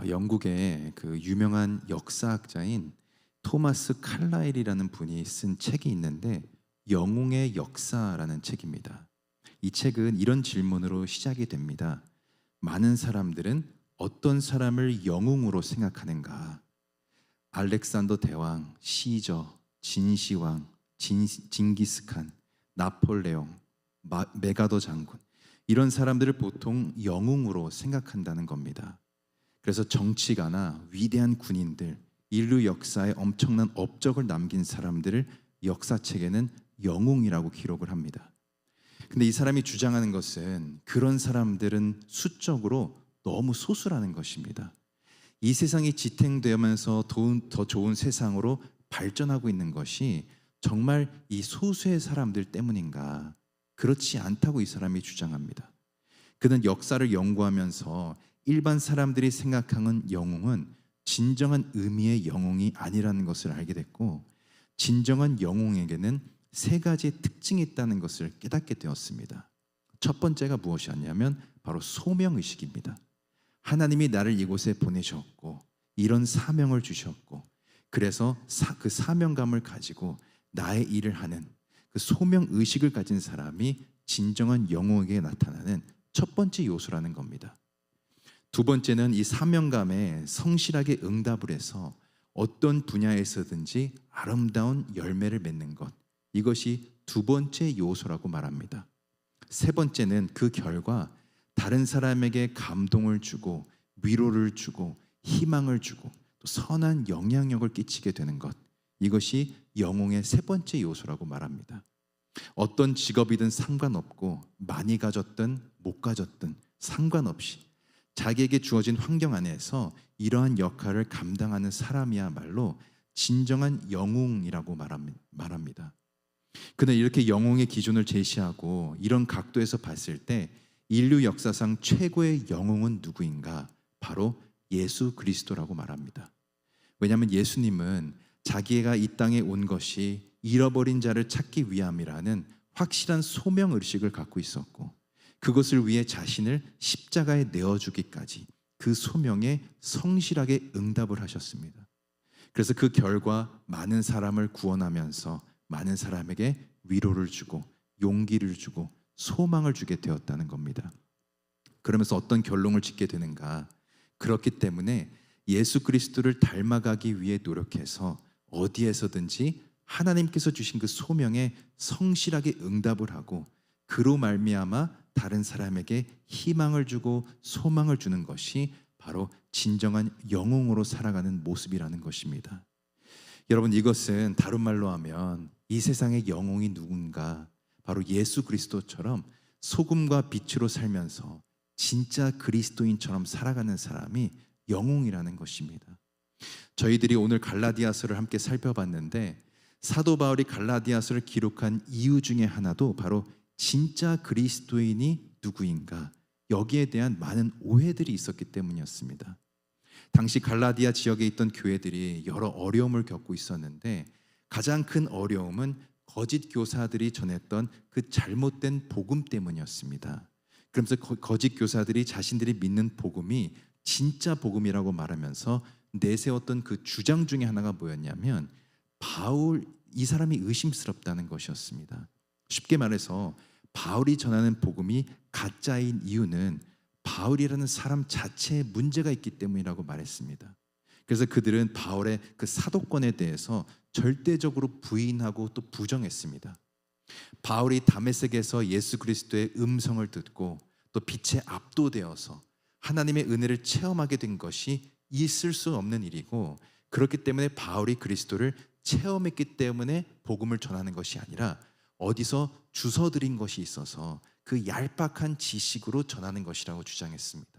영국의 그 유명한 역사학자인 토마스 칼라일이라는 분이 쓴 책이 있는데 영웅의 역사라는 책입니다. 이 책은 이런 질문으로 시작이 됩니다. 많은 사람들은 어떤 사람을 영웅으로 생각하는가? 알렉산더 대왕, 시저, 진시황, 징기스칸, 나폴레옹, 메가더 장군, 이런 사람들을 보통 영웅으로 생각한다는 겁니다. 그래서 정치가나 위대한 군인들, 인류 역사에 엄청난 업적을 남긴 사람들을 역사책에는 영웅이라고 기록을 합니다. 근데 이 사람이 주장하는 것은 그런 사람들은 수적으로 너무 소수라는 것입니다. 이 세상이 지탱되면서 더 좋은 세상으로 발전하고 있는 것이 정말 이 소수의 사람들 때문인가? 그렇지 않다고 이 사람이 주장합니다. 그는 역사를 연구하면서 일반 사람들이 생각하는 영웅은 진정한 의미의 영웅이 아니라는 것을 알게 됐고, 진정한 영웅에게는 세 가지의 특징이 있다는 것을 깨닫게 되었습니다. 첫 번째가 무엇이었냐면 바로 소명의식입니다. 하나님이 나를 이곳에 보내셨고 이런 사명을 주셨고, 그래서 그 사명감을 가지고 나의 일을 하는 그 소명의식을 가진 사람이 진정한 영웅에게 나타나는 첫 번째 요소라는 겁니다. 두 번째는 이 사명감에 성실하게 응답을 해서 어떤 분야에서든지 아름다운 열매를 맺는 것, 이것이 두 번째 요소라고 말합니다. 세 번째는 그 결과 다른 사람에게 감동을 주고 위로를 주고 희망을 주고 또 선한 영향력을 끼치게 되는 것, 이것이 영웅의 세 번째 요소라고 말합니다. 어떤 직업이든 상관없고 많이 가졌든 못 가졌든 상관없이 자기에게 주어진 환경 안에서 이러한 역할을 감당하는 사람이야말로 진정한 영웅이라고 말합니다. 그는 이렇게 영웅의 기준을 제시하고 이런 각도에서 봤을 때 인류 역사상 최고의 영웅은 누구인가? 바로 예수 그리스도라고 말합니다. 왜냐하면 예수님은 자기가 이 땅에 온 것이 잃어버린 자를 찾기 위함이라는 확실한 소명의식을 갖고 있었고, 그것을 위해 자신을 십자가에 내어주기까지 그 소명에 성실하게 응답을 하셨습니다. 그래서 그 결과 많은 사람을 구원하면서 많은 사람에게 위로를 주고 용기를 주고 소망을 주게 되었다는 겁니다. 그러면서 어떤 결론을 짓게 되는가? 그렇기 때문에 예수 그리스도를 닮아가기 위해 노력해서 어디에서든지 하나님께서 주신 그 소명에 성실하게 응답을 하고 그로 말미암아 다른 사람에게 희망을 주고 소망을 주는 것이 바로 진정한 영웅으로 살아가는 모습이라는 것입니다. 여러분, 이것은 다른 말로 하면 이 세상의 영웅이 누군가? 바로 예수 그리스도처럼 소금과 빛으로 살면서 진짜 그리스도인처럼 살아가는 사람이 영웅이라는 것입니다. 저희들이 오늘 갈라디아서를 함께 살펴봤는데 사도 바울이 갈라디아서를 기록한 이유 중에 하나도 바로 진짜 그리스도인이 누구인가, 여기에 대한 많은 오해들이 있었기 때문이었습니다. 당시 갈라디아 지역에 있던 교회들이 여러 어려움을 겪고 있었는데 가장 큰 어려움은 거짓 교사들이 전했던 그 잘못된 복음 때문이었습니다. 그러면서 거짓 교사들이 자신들이 믿는 복음이 진짜 복음이라고 말하면서 내세웠던 그 주장 중에 하나가 뭐였냐면 바울, 이 사람이 의심스럽다는 것이었습니다. 쉽게 말해서 바울이 전하는 복음이 가짜인 이유는 바울이라는 사람 자체에 문제가 있기 때문이라고 말했습니다. 그래서 그들은 바울의 그 사도권에 대해서 절대적으로 부인하고 또 부정했습니다. 바울이 다메섹에서 예수 그리스도의 음성을 듣고 또 빛에 압도되어서 하나님의 은혜를 체험하게 된 것이 있을 수 없는 일이고, 그렇기 때문에 바울이 그리스도를 체험했기 때문에 복음을 전하는 것이 아니라 어디서 주워들인 것이 있어서 그 얄팍한 지식으로 전하는 것이라고 주장했습니다.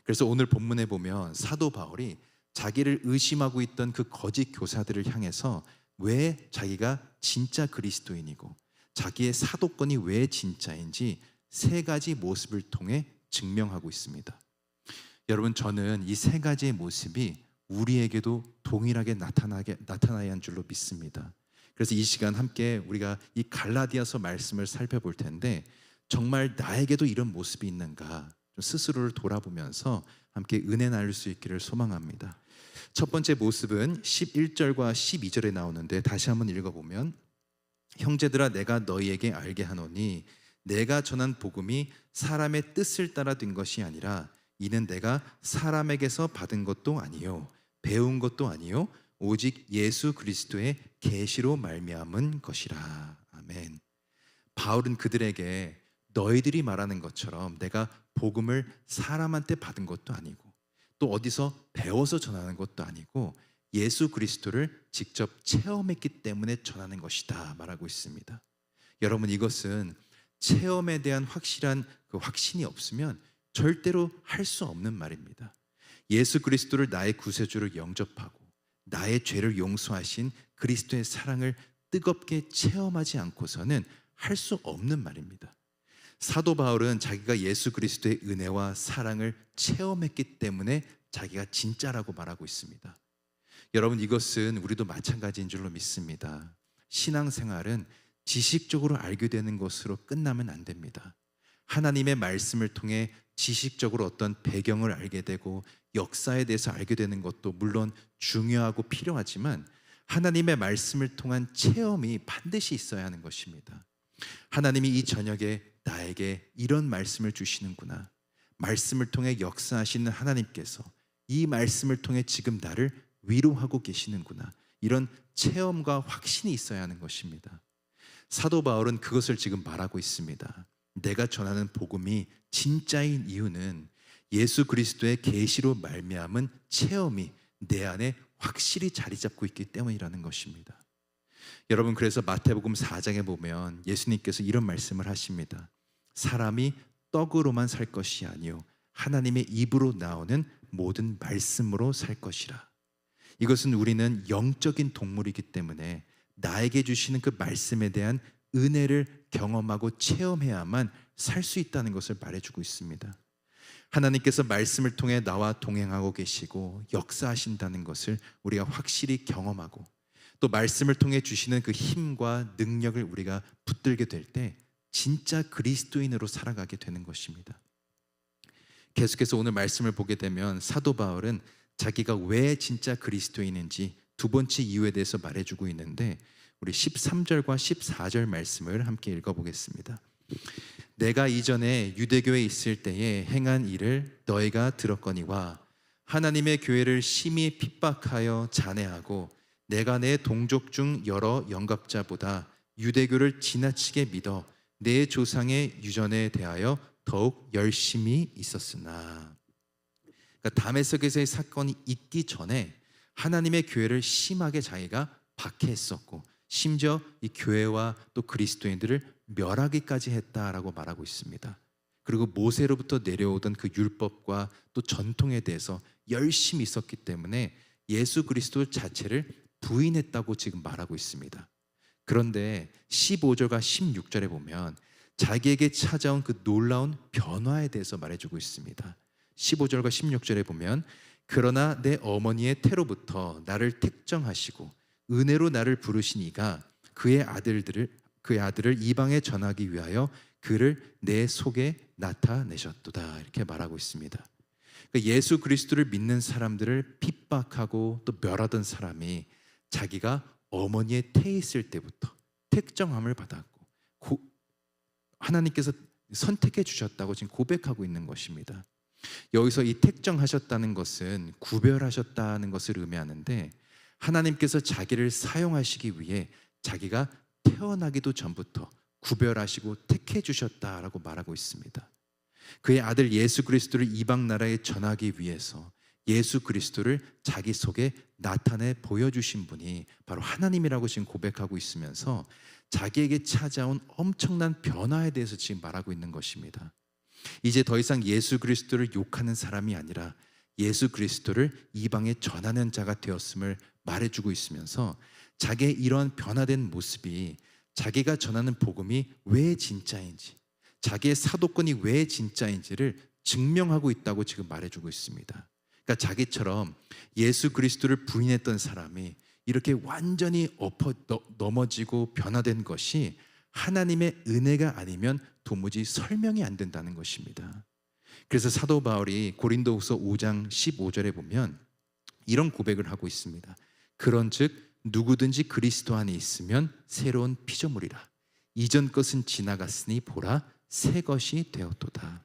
그래서 오늘 본문에 보면 사도 바울이 자기를 의심하고 있던 그 거짓 교사들을 향해서 왜 자기가 진짜 그리스도인이고 자기의 사도권이 왜 진짜인지 세 가지 모습을 통해 증명하고 있습니다. 여러분, 저는 이 세 가지의 모습이 우리에게도 동일하게 나타나야 한 줄로 믿습니다. 그래서 이 시간 함께 우리가 이 갈라디아서 말씀을 살펴볼 텐데 정말 나에게도 이런 모습이 있는가? 좀 스스로를 돌아보면서 함께 은혜 나눌 수 있기를 소망합니다. 첫 번째 모습은 11절과 12절에 나오는데 다시 한번 읽어보면, 형제들아 내가 너희에게 알게 하노니 내가 전한 복음이 사람의 뜻을 따라 된 것이 아니라 이는 내가 사람에게서 받은 것도 아니요 배운 것도 아니요 오직 예수 그리스도의 계시로 말미암은 것이라. 아멘. 바울은 그들에게 너희들이 말하는 것처럼 내가 복음을 사람한테 받은 것도 아니고 또 어디서 배워서 전하는 것도 아니고 예수 그리스도를 직접 체험했기 때문에 전하는 것이다 말하고 있습니다. 여러분, 이것은 체험에 대한 확실한 그 확신이 없으면 절대로 할 수 없는 말입니다. 예수 그리스도를 나의 구세주로 영접하고 나의 죄를 용서하신 그리스도의 사랑을 뜨겁게 체험하지 않고서는 할 수 없는 말입니다. 사도 바울은 자기가 예수 그리스도의 은혜와 사랑을 체험했기 때문에 자기가 진짜라고 말하고 있습니다. 여러분, 이것은 우리도 마찬가지인 줄로 믿습니다. 신앙생활은 지식적으로 알게 되는 것으로 끝나면 안 됩니다. 하나님의 말씀을 통해 지식적으로 어떤 배경을 알게 되고 역사에 대해서 알게 되는 것도 물론 중요하고 필요하지만 하나님의 말씀을 통한 체험이 반드시 있어야 하는 것입니다. 하나님이 이 저녁에 나에게 이런 말씀을 주시는구나, 말씀을 통해 역사하시는 하나님께서 이 말씀을 통해 지금 나를 위로하고 계시는구나, 이런 체험과 확신이 있어야 하는 것입니다. 사도 바울은 그것을 지금 말하고 있습니다. 내가 전하는 복음이 진짜인 이유는 예수 그리스도의 계시로 말미암은 체험이 내 안에 확실히 자리 잡고 있기 때문이라는 것입니다. 여러분, 그래서 마태복음 4장에 보면 예수님께서 이런 말씀을 하십니다. 사람이 떡으로만 살 것이 아니요 하나님의 입으로 나오는 모든 말씀으로 살 것이라. 이것은 우리는 영적인 동물이기 때문에 나에게 주시는 그 말씀에 대한 은혜를 경험하고 체험해야만 살 수 있다는 것을 말해주고 있습니다. 하나님께서 말씀을 통해 나와 동행하고 계시고 역사하신다는 것을 우리가 확실히 경험하고 또 말씀을 통해 주시는 그 힘과 능력을 우리가 붙들게 될 때 진짜 그리스도인으로 살아가게 되는 것입니다. 계속해서 오늘 말씀을 보게 되면 사도 바울은 자기가 왜 진짜 그리스도인인지 두 번째 이유에 대해서 말해주고 있는데 우리 13절과 14절 말씀을 함께 읽어보겠습니다. 내가 이전에 유대교에 있을 때에 행한 일을 너희가 들었거니와 하나님의 교회를 심히 핍박하여 잔해하고 내가 내 동족 중 여러 영갑자보다 유대교를 지나치게 믿어 내 조상의 유전에 대하여 더욱 열심히 있었으나. 그러니까 다메섹에서의 사건이 있기 전에 하나님의 교회를 심하게 자기가 박해했었고 심지어 이 교회와 또 그리스도인들을 멸하기까지 했다라고 말하고 있습니다. 그리고 모세로부터 내려오던 그 율법과 또 전통에 대해서 열심히 있었기 때문에 예수 그리스도 자체를 부인했다고 지금 말하고 있습니다. 그런데 15절과 16절에 보면 자기에게 찾아온 그 놀라운 변화에 대해서 말해주고 있습니다. 15절과 16절에 보면 그러나 내 어머니의 태로부터 나를 택정하시고 은혜로 나를 부르시니가 그의 아들을 이방에 전하기 위하여 그를 내 속에 나타내셨도다, 이렇게 말하고 있습니다. 그러니까 예수 그리스도를 믿는 사람들을 핍박하고 또 멸하던 사람이 자기가 어머니의 태에 있을 때부터 택정함을 받았고 하나님께서 선택해 주셨다고 지금 고백하고 있는 것입니다. 여기서 이 택정하셨다는 것은 구별하셨다는 것을 의미하는데 하나님께서 자기를 사용하시기 위해 자기가 태어나기도 전부터 구별하시고 택해 주셨다라고 말하고 있습니다. 그의 아들 예수 그리스도를 이방 나라에 전하기 위해서 예수 그리스도를 자기 속에 나타내 보여주신 분이 바로 하나님이라고 지금 고백하고 있으면서 자기에게 찾아온 엄청난 변화에 대해서 지금 말하고 있는 것입니다. 이제 더 이상 예수 그리스도를 욕하는 사람이 아니라 예수 그리스도를 이방에 전하는 자가 되었음을 말해주고 있으면서 자기의 이러한 변화된 모습이 자기가 전하는 복음이 왜 진짜인지, 자기의 사도권이 왜 진짜인지를 증명하고 있다고 지금 말해주고 있습니다. 그러니까 자기처럼 예수 그리스도를 부인했던 사람이 이렇게 완전히 넘어지고 변화된 것이 하나님의 은혜가 아니면 도무지 설명이 안 된다는 것입니다. 그래서 사도 바울이 고린도후서 5장 15절에 보면 이런 고백을 하고 있습니다. 그런즉 누구든지 그리스도 안에 있으면 새로운 피조물이라. 이전 것은 지나갔으니 보라 새 것이 되었도다.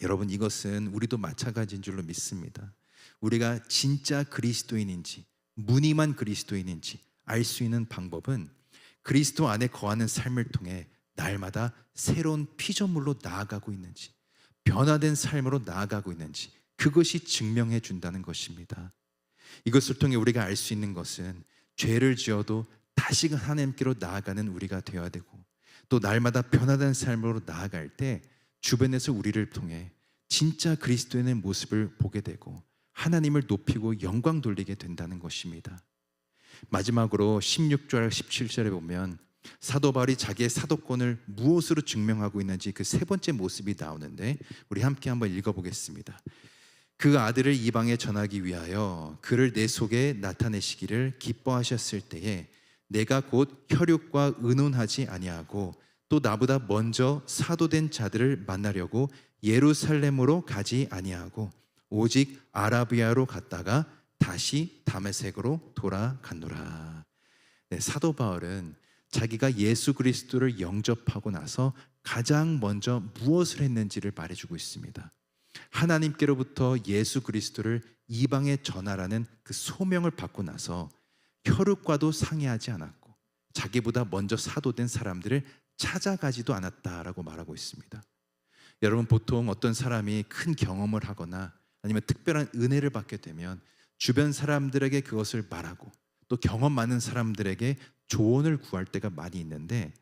여러분, 이것은 우리도 마찬가지인 줄로 믿습니다. 우리가 진짜 그리스도인인지 무늬만 그리스도인인지 알 수 있는 방법은 그리스도 안에 거하는 삶을 통해 날마다 새로운 피조물로 나아가고 있는지, 변화된 삶으로 나아가고 있는지, 그것이 증명해 준다는 것입니다. 이것을 통해 우리가 알 수 있는 것은 죄를 지어도 다시금 하나님께로 나아가는 우리가 되어야 되고, 또 날마다 변화된 삶으로 나아갈 때 주변에서 우리를 통해 진짜 그리스도인의 모습을 보게 되고 하나님을 높이고 영광 돌리게 된다는 것입니다. 마지막으로 16절 17절에 보면 사도 바울이 자기의 사도권을 무엇으로 증명하고 있는지 그 세 번째 모습이 나오는데, 우리 함께 한번 읽어보겠습니다. 그 아들을 이방에 전하기 위하여 그를 내 속에 나타내시기를 기뻐하셨을 때에 내가 곧 혈육과 의논하지 아니하고 또 나보다 먼저 사도된 자들을 만나려고 예루살렘으로 가지 아니하고 오직 아라비아로 갔다가 다시 다메섹으로 돌아갔노라. 사도 바울은 자기가 예수 그리스도를 영접하고 나서 가장 먼저 무엇을 했는지를 말해주고 있습니다. 하나님께로부터 예수 그리스도를 이방에 전하라는 그 소명을 받고 나서 혈육과도 상의하지 않았고 자기보다 먼저 사도된 사람들을 찾아가지도 않았다라고 말하고 있습니다. 여러분, 보통 어떤 사람이 큰 경험을 하거나 아니면 특별한 은혜를 받게 되면 주변 사람들에게 그것을 말하고 또 경험 많은 사람들에게 조언을 구할 때가 많이 있는데,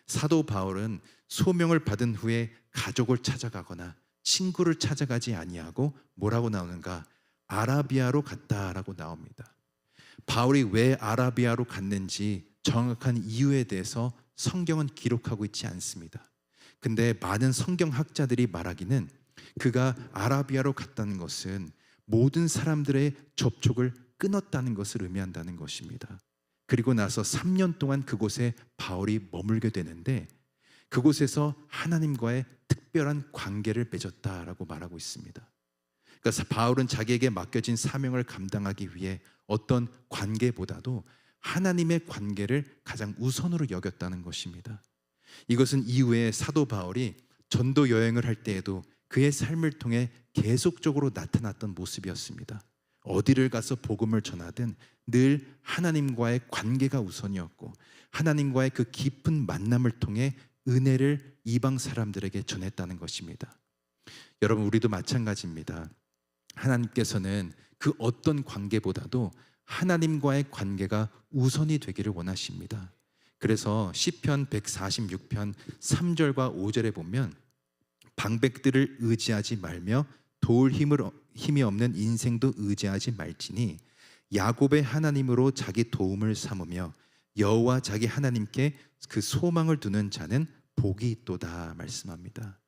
사도 바울은 소명을 받은 후에 가족을 찾아가거나 친구를 찾아가지 아니하고 뭐라고 나오는가? 아라비아로 갔다라고 나옵니다. 바울이 왜 아라비아로 갔는지 정확한 이유에 대해서 성경은 기록하고 있지 않습니다. 근데 많은 성경학자들이 말하기는 그가 아라비아로 갔다는 것은 모든 사람들의 접촉을 끊었다는 것을 의미한다는 것입니다. 그리고 나서 3년 동안 그곳에 바울이 머물게 되는데 그곳에서 하나님과의 특별한 관계를 맺었다라고 말하고 있습니다. 그러니까 바울은 자기에게 맡겨진 사명을 감당하기 위해 어떤 관계보다도 하나님의 관계를 가장 우선으로 여겼다는 것입니다. 이것은 이후에 사도 바울이 전도 여행을 할 때에도 그의 삶을 통해 계속적으로 나타났던 모습이었습니다. 어디를 가서 복음을 전하든 늘 하나님과의 관계가 우선이었고 하나님과의 그 깊은 만남을 통해 은혜를 이방 사람들에게 전했다는 것입니다. 여러분, 우리도 마찬가지입니다. 하나님께서는 그 어떤 관계보다도 하나님과의 관계가 우선이 되기를 원하십니다. 그래서 시편 146편 3절과 5절에 보면 방백들을 의지하지 말며 도울 힘이 없는 인생도 의지하지 말지니 야곱의 하나님으로 자기 도움을 삼으며 여호와 자기 하나님께 그 소망을 두는 자는 복이 있도다 말씀합니다.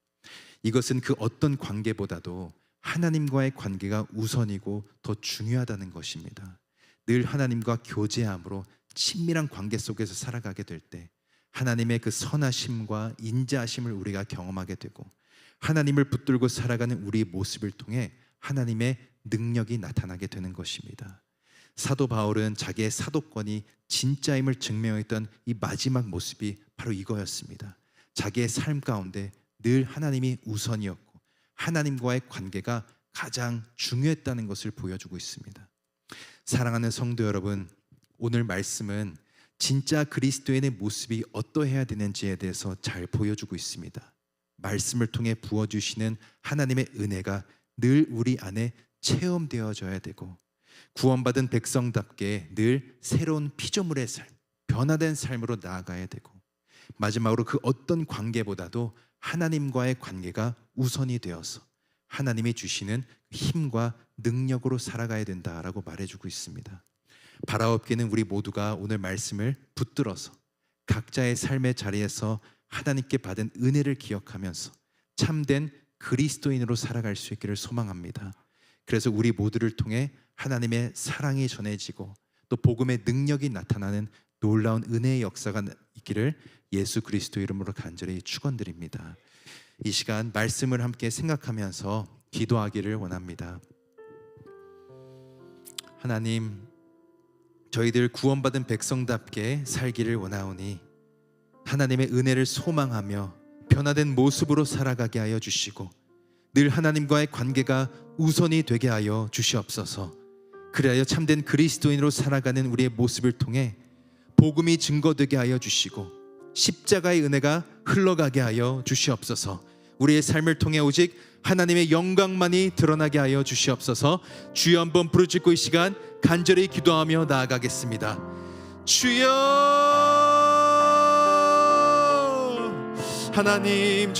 이것은 그 어떤 관계보다도 하나님과의 관계가 우선이고 더 중요하다는 것입니다. 늘 하나님과 교제함으로 친밀한 관계 속에서 살아가게 될 때 하나님의 그 선하심과 인자하심을 우리가 경험하게 되고 하나님을 붙들고 살아가는 우리의 모습을 통해 하나님의 능력이 나타나게 되는 것입니다. 사도 바울은 자기의 사도권이 진짜임을 증명했던 이 마지막 모습이 바로 이거였습니다. 자기의 삶 가운데 늘 하나님이 우선이었고 하나님과의 관계가 가장 중요했다는 것을 보여주고 있습니다. 사랑하는 성도 여러분, 오늘 말씀은 진짜 그리스도인의 모습이 어떠해야 되는지에 대해서 잘 보여주고 있습니다. 말씀을 통해 부어주시는 하나님의 은혜가 늘 우리 안에 체험되어져야 되고 구원받은 백성답게 늘 새로운 피조물의 삶, 변화된 삶으로 나아가야 되고 마지막으로 그 어떤 관계보다도 하나님과의 관계가 우선이 되어서 하나님이 주시는 힘과 능력으로 살아가야 된다라고 말해주고 있습니다. 바라옵기는 우리 모두가 오늘 말씀을 붙들어서 각자의 삶의 자리에서 하나님께 받은 은혜를 기억하면서 참된 그리스도인으로 살아갈 수 있기를 소망합니다. 그래서 우리 모두를 통해 하나님의 사랑이 전해지고 또 복음의 능력이 나타나는 놀라운 은혜의 역사가 있기를 예수 그리스도 이름으로 간절히 축원드립니다. 이 시간 말씀을 함께 생각하면서 기도하기를 원합니다. 하나님, 저희들 구원받은 백성답게 살기를 원하오니 하나님의 은혜를 소망하며 변화된 모습으로 살아가게 하여 주시고 늘 하나님과의 관계가 우선이 되게 하여 주시옵소서. 그리하여 참된 그리스도인으로 살아가는 우리의 모습을 통해 복음이 증거되게 하여 주시고 십자가의 은혜가 흘러가게 하여 주시옵소서. 우리의 삶을 통해 오직 하나님의 영광만이 드러나게 하여 주시옵소서. 주여 한번 부르짖고 이 시간 간절히 기도하며 나아가겠습니다. 주여, 하나님,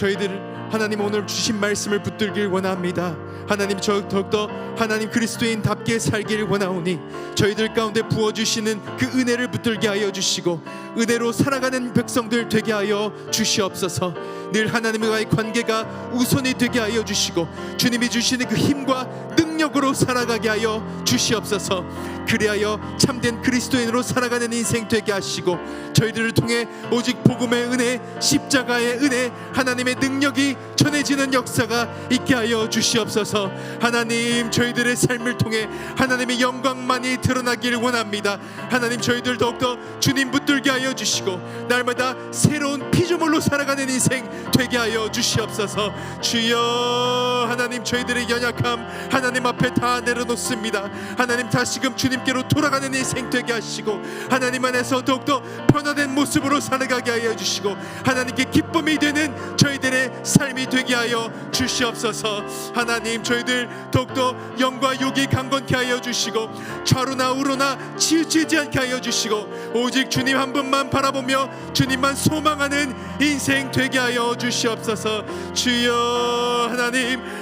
하나님 오늘 주신 말씀을 붙들길 원합니다. 하나님, 더욱더 하나님 그리스도인답게 살기를 원하오니 저희들 가운데 부어주시는 그 은혜를 붙들게 하여 주시고 은혜로 살아가는 백성들 되게 하여 주시옵소서. 늘 하나님과의 관계가 우선이 되게 하여 주시고 주님이 주시는 그 힘과 능력으로 살아가게 하여 주시옵소서. 그리하여 참된 그리스도인으로 살아가는 인생 되게 하시고 저희들을 통해 오직 복음의 은혜, 십자가의 은혜, 하나님의 능력이 전해지는 역사가 있게 하여 주시옵소서. 하나님, 저희들의 삶을 통해 하나님의 영광만이 드러나길 원합니다. 하나님, 저희들 더욱더 주님 붙들게 하여 주시고 날마다 새로운 피조물로 살아가는 인생 되게 하여 주시옵소서. 주여, 하나님, 저희들의 연약함 하나님 앞에 다 내려놓습니다. 하나님, 다시금 주님께로 돌아가는 인생 되게 하시고 하나님 안에서 더욱더 변화된 모습으로 살아가게 하여 주시고 하나님께 기쁨이 되는 저희들의 삶이 되게 하여 주시옵소서. 하나님, 저희들 더욱더 영과 육이 강건케 하여 주시고 좌로나 우로나 치우치지 않게 하여 주시고 오직 주님 한 분만 바라보며 주님만 소망하는 인생 되게 하여 주시옵소서. 주여,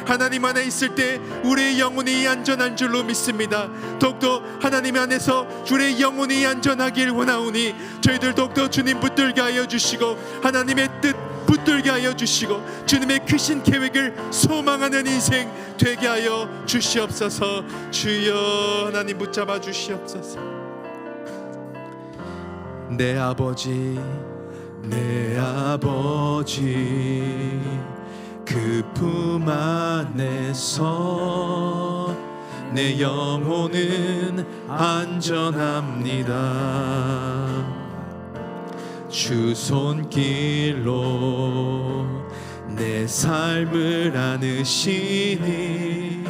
하나님 안에 있을 때 우리의 영혼이 안전한 줄로 믿습니다. 더욱더 하나님 안에서 우리의 영혼이 안전하길 원하오니 저희들 더욱더 주님 붙들게 하여 주시고 하나님의 뜻 붙들게 하여 주시고 주님의 크신 계획을 소망하는 인생 되게 하여 주시옵소서. 주여, 하나님 붙잡아 주시옵소서. 내 아버지, 내 아버지, 그 품 안에서 내 영혼은 안전합니다. 주 손길로 내 삶을 안으시니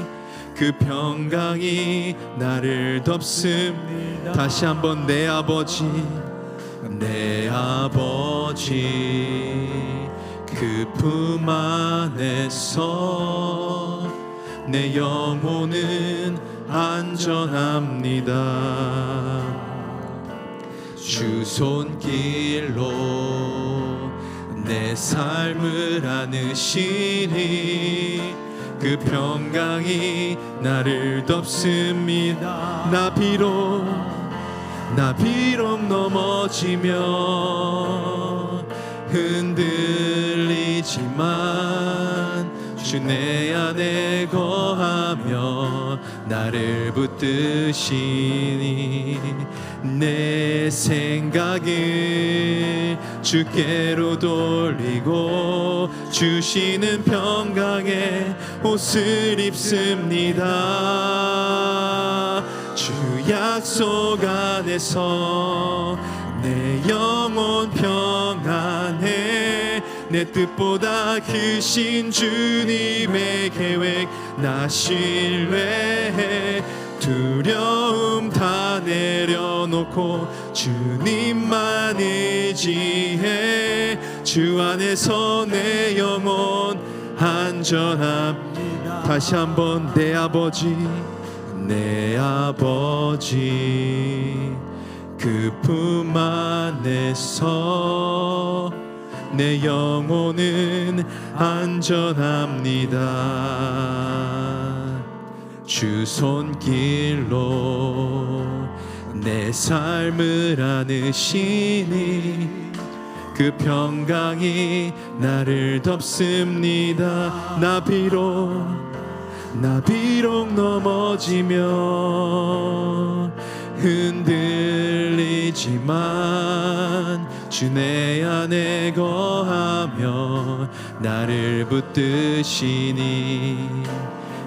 그 평강이 나를 덮습니다. 다시 한번 내 아버지, 내 아버지, 그 품 안에서 내 영혼은 안전합니다. 주 손길로 내 삶을 안으시니 그 평강이 나를 덮습니다. 나 비록 넘어지며 흔들리지만 주 내 안에 거하며 나를 붙드시니 내 생각을 주께로 돌리고 주시는 평강의 옷을 입습니다. 주 약속 안에서 내 영혼 평안해. 내 뜻보다 크신 주님의 계획 나 신뢰해. 두려움 다 내려놓고 주님만 의지해. 주 안에서 내 영혼 안전합니다. 다시 한번 내 아버지, 내 아버지, 그 품 안에서 내 영혼은 안전합니다. 주 손길로 내 삶을 안으시니 그 평강이 나를 덮습니다. 나 비록 넘어지며 흔들리지만 주 내 안에 거하며 나를 붙드시니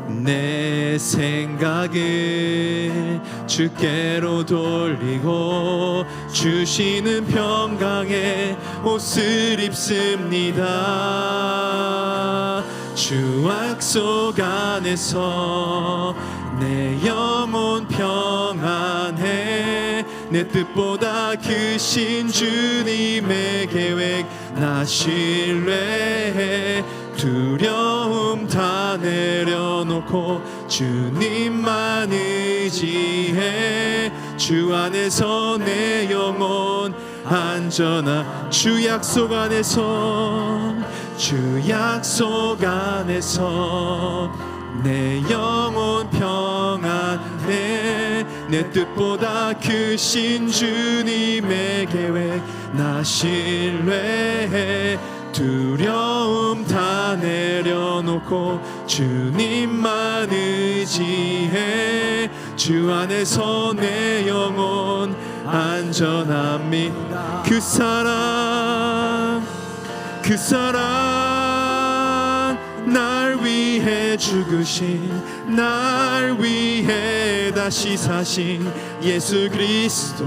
내 생각을 주께로 돌리고 주시는 평강의 옷을 입습니다. 주 약속 안에서 내 영혼 평안해. 내 뜻보다 크신 주님의 계획 나 신뢰해. 두려움 다 내려놓고 주님만 의지해. 주 안에서 내 영혼 안전하. 주 약속 안에서, 주 약속 안에서 내 영혼 평안해. 내 뜻보다 크신 주님의 계획 나 신뢰해. 두려움 다 내려놓고 주님만 의지해. 주 안에서 내 영혼 안전합니다. 그 사랑, 그 사랑 날 위해 죽으신, 날 위해 다시 사신 예수 그리스도.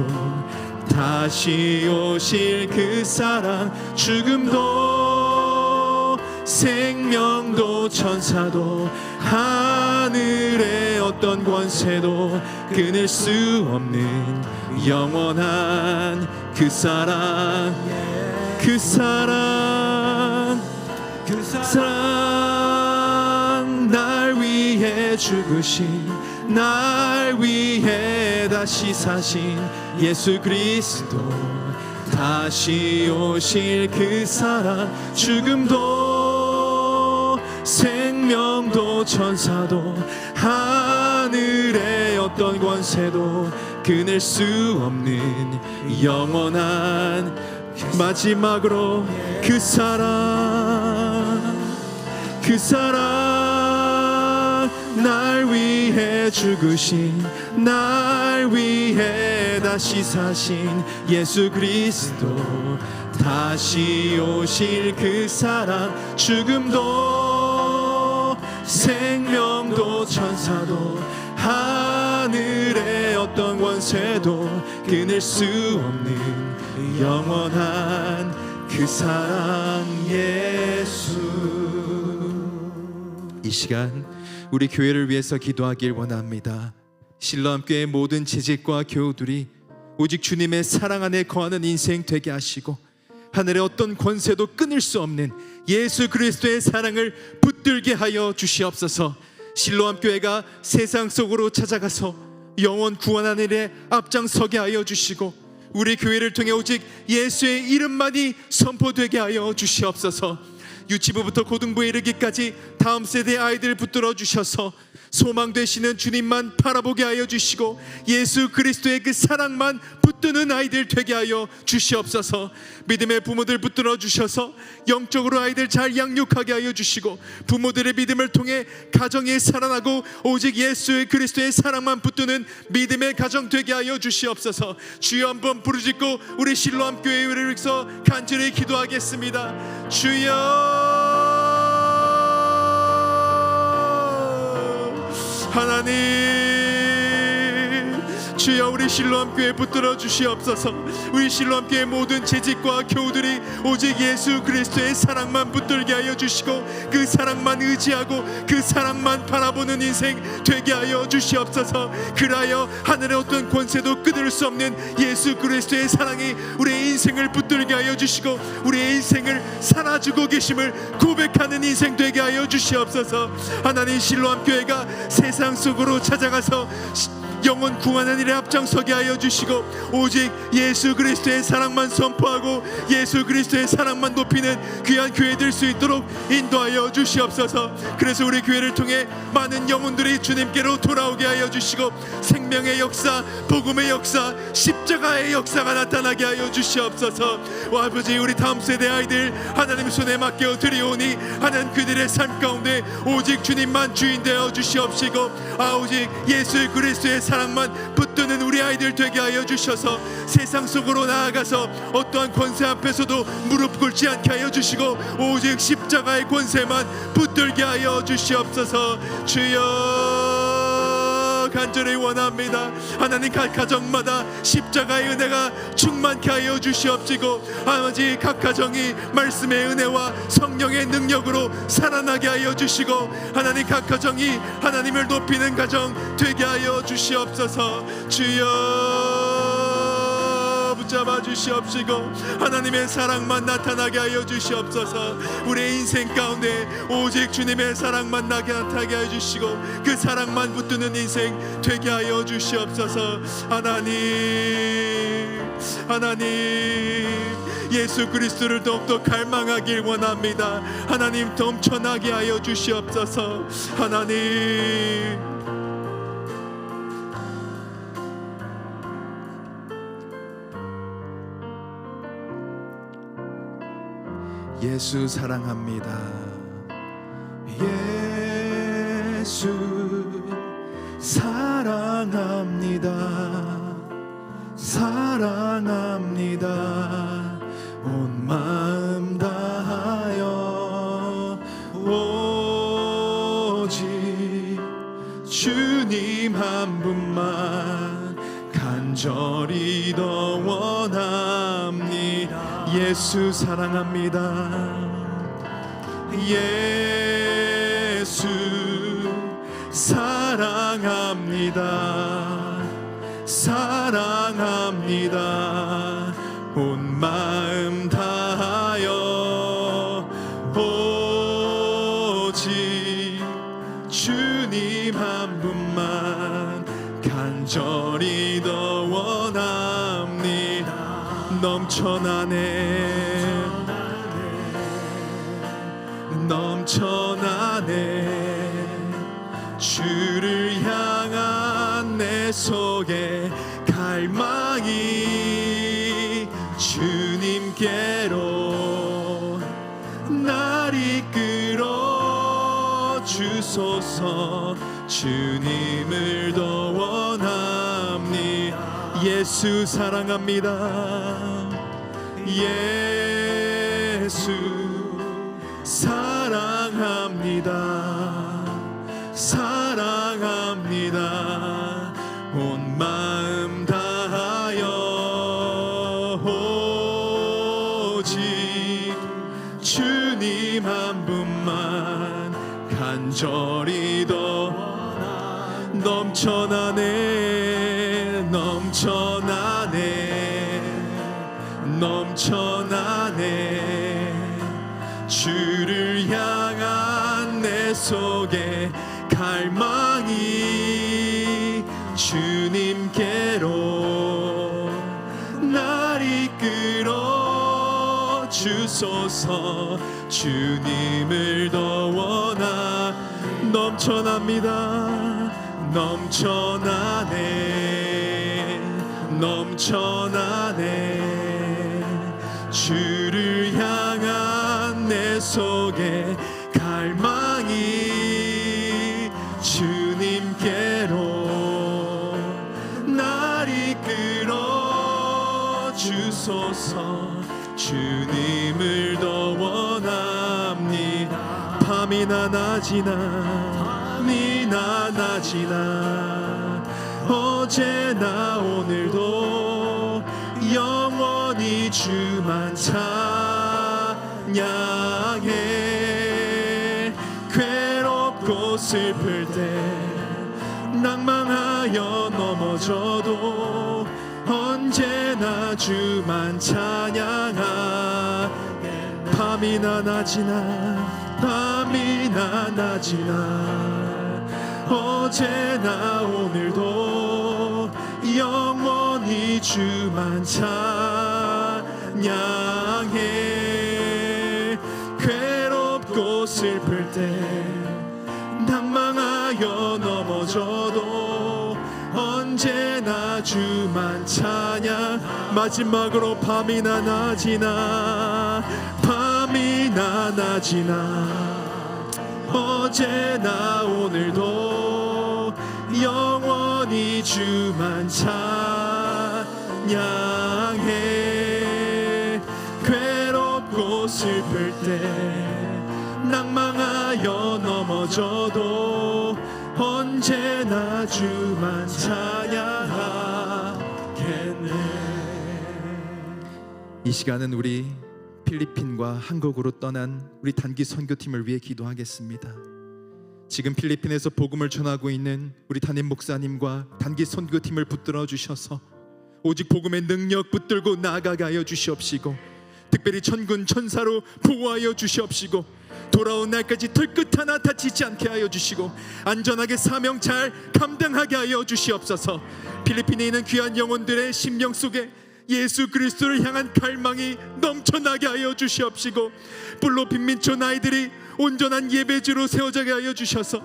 다시 오실 그 사랑. 죽음도 생명도 천사도 하늘의 어떤 권세도 끊을 수 없는 영원한 그 사랑. 그 사랑, 그 사랑 날 위해 죽으신, 날 위해 다시 사신 예수 그리스도. 다시 오실 그 사랑. 죽음도 생명도 천사도 하늘의 어떤 권세도 끊을 수 없는 영원한. 마지막으로 그 사랑, 그 사랑 날 위해 죽으신, 날 위해 다시 사신 예수 그리스도. 다시 오실 그 사랑. 죽음도 생명도 천사도 하늘의 어떤 권세도 끊을 수 없는 영원한 그 사랑 예수. 이 시간 우리 교회를 위해서 기도하길 원합니다. 실로암교회 모든 재직과 교우들이 오직 주님의 사랑 안에 거하는 인생 되게 하시고 하늘의 어떤 권세도 끊을 수 없는 예수 그리스도의 사랑을 붙들게 하여 주시옵소서. 실로암교회가 세상 속으로 찾아가서 영혼 구원하는 일에 앞장서게 하여 주시고 우리 교회를 통해 오직 예수의 이름만이 선포되게 하여 주시옵소서. 유치부부터 고등부에 이르기까지 다음 세대 아이들 붙들어 주셔서 소망 되시는 주님만 바라보게 하여 주시고 예수 그리스도의 그 사랑만 붙드는 아이들 되게 하여 주시옵소서. 믿음의 부모들 붙들어 주셔서 영적으로 아이들 잘 양육하게 하여 주시고 부모들의 믿음을 통해 가정이 살아나고 오직 예수 그리스도의 사랑만 붙드는 믿음의 가정 되게 하여 주시옵소서. 주여 한번 부르짖고 우리 실로암 교회를 위해서 간절히 기도하겠습니다. 주여 하나님, 주여 우리 실로암교회 붙들어 주시옵소서. 우리 실로암교회 모든 재직과 교우들이 오직 예수 그리스도의 사랑만 붙들게 하여 주시고 그 사랑만 의지하고 그 사랑만 바라보는 인생 되게 하여 주시옵소서. 그라여 하늘의 어떤 권세도 끊을 수 없는 예수 그리스도의 사랑이 우리의 인생을 붙들게 하여 주시고 우리의 인생을 살아주고 계심을 고백하는 인생 되게 하여 주시옵소서. 하나님, 실로암교회가 세상 속으로 찾아가서 영혼 구원하는 일에 앞장서게 하여 주시고 오직 예수 그리스도의 사랑만 선포하고 예수 그리스도의 사랑만 높이는 귀한 교회 될 수 있도록 인도하여 주시옵소서. 그래서 우리 교회를 통해 많은 영혼들이 주님께로 돌아오게 하여 주시고 생명의 역사, 복음의 역사, 십자가의 역사가 나타나게 하여 주시옵소서. 오 아버지, 우리 다음 세대 아이들 하나님 손에 맡겨 드리오니 하나님 그들의 삶 가운데 오직 주님만 주인 되어 주시옵시고 오직 예수 그리스도의 사랑만 붙드는 우리 아이들 되게 하여 주셔서 세상 속으로 나아가서 어떠한 권세 앞에서도 무릎 꿇지 않게 하여 주시고 오직 십자가의 권세만 붙들게 하여 주시옵소서. 주여 간절히 원합니다. 하나님 각 가정마다 십자가의 은혜가 충만케 하여 주시옵시고 아버지 각 가정이 말씀의 은혜와 성령의 능력으로 살아나게 하여 주시고 하나님 각 가정이 하나님을 높이는 가정 되게 하여 주시옵소서. 주여 붙잡아 주시옵시고 하나님의 사랑만 나타나게 하여 주시옵소서. 우리의 인생 가운데 오직 주님의 사랑만 나타나게 하여 주시고 그 사랑만 붙드는 인생 되게 하여 주시옵소서. 하나님 예수 그리스도를 더욱더 갈망하길 원합니다. 하나님 넘쳐나게 하여 주시옵소서. 하나님 예수 사랑합니다. 예수 사랑합니다. 사랑합니다. 온 마음 다하여 오직 주님 한 분만 간절히 더 원합니다. 예수 사랑합니다. 예수 사랑합니다. 사랑합니다. 온 마음 다하여 오직 주님 한 분만 간절히 더 원합니다. 넘쳐나네 주를 향한 내 속에 갈망이 주님께로 날 이끌어 주소서. 주님을 더 원합니다. 예수 사랑합니다. 예수 사랑합니다. 사랑합니다. 온 마음 다하여 오직 주님 한 분만 간절히 더 넘쳐나네 주를 향한 내 속에 갈망이 주님께로 날 이끌어 주소서. 주님을 더 원하 넘쳐납니다. 넘쳐나네 주를 향한 내 속에 갈망이 주님께로 날 이끌어 주소서. 주님을 더 원합니다. 밤이나 낮이나 어제나 오늘도 영원히 주만 찬양해. 괴롭고 슬플 때 낭망하여 넘어져도 언제나 주만 찬양하. 밤이나 낮이나 어제나 오늘도 영원히 주만 찬양해. 괴롭고 슬플 때 낭망하여 넘어져도 언제나 주만 찬양. 마지막으로 밤이나 낮이나 어제나 오늘도 영원히 영원히 주만 찬양해. 괴롭고 슬플 때 낭망하여 넘어져도 언제나 주만 찬양하겠네. 이 시간은 우리 필리핀과 한국으로 떠난 우리 단기 선교팀을 위해 기도하겠습니다. 지금 필리핀에서 복음을 전하고 있는 우리 담임 목사님과 단기 선교팀을 붙들어 주셔서 오직 복음의 능력 붙들고 나아가게 하여 주시옵시고, 특별히 천군 천사로 보호하여 주시옵시고, 돌아온 날까지 털끝 하나 다치지 않게 하여 주시고, 안전하게 사명 잘 감당하게 하여 주시옵소서. 필리핀에 있는 귀한 영혼들의 심령 속에 예수 그리스도를 향한 갈망이 넘쳐나게 하여 주시옵시고, 뿔로 빈민촌 아이들이 온전한 예배지로 세워지게 하여 주셔서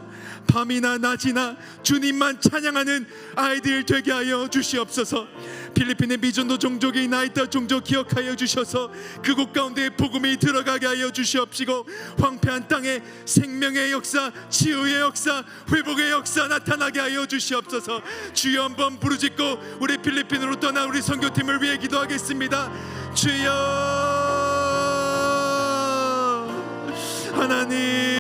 밤이나 낮이나 주님만 찬양하는 아이들 되게 하여 주시옵소서. 필리핀의 미전도 종족이 나이다 종족 기억하여 주셔서 그곳 가운데 복음이 들어가게 하여 주시옵시고, 황폐한 땅에 생명의 역사, 치유의 역사, 회복의 역사 나타나게 하여 주시옵소서. 주여 한번 부르짖고 우리 필리핀으로 떠난 우리 선교팀을 위해 기도하겠습니다. 주여 하나님.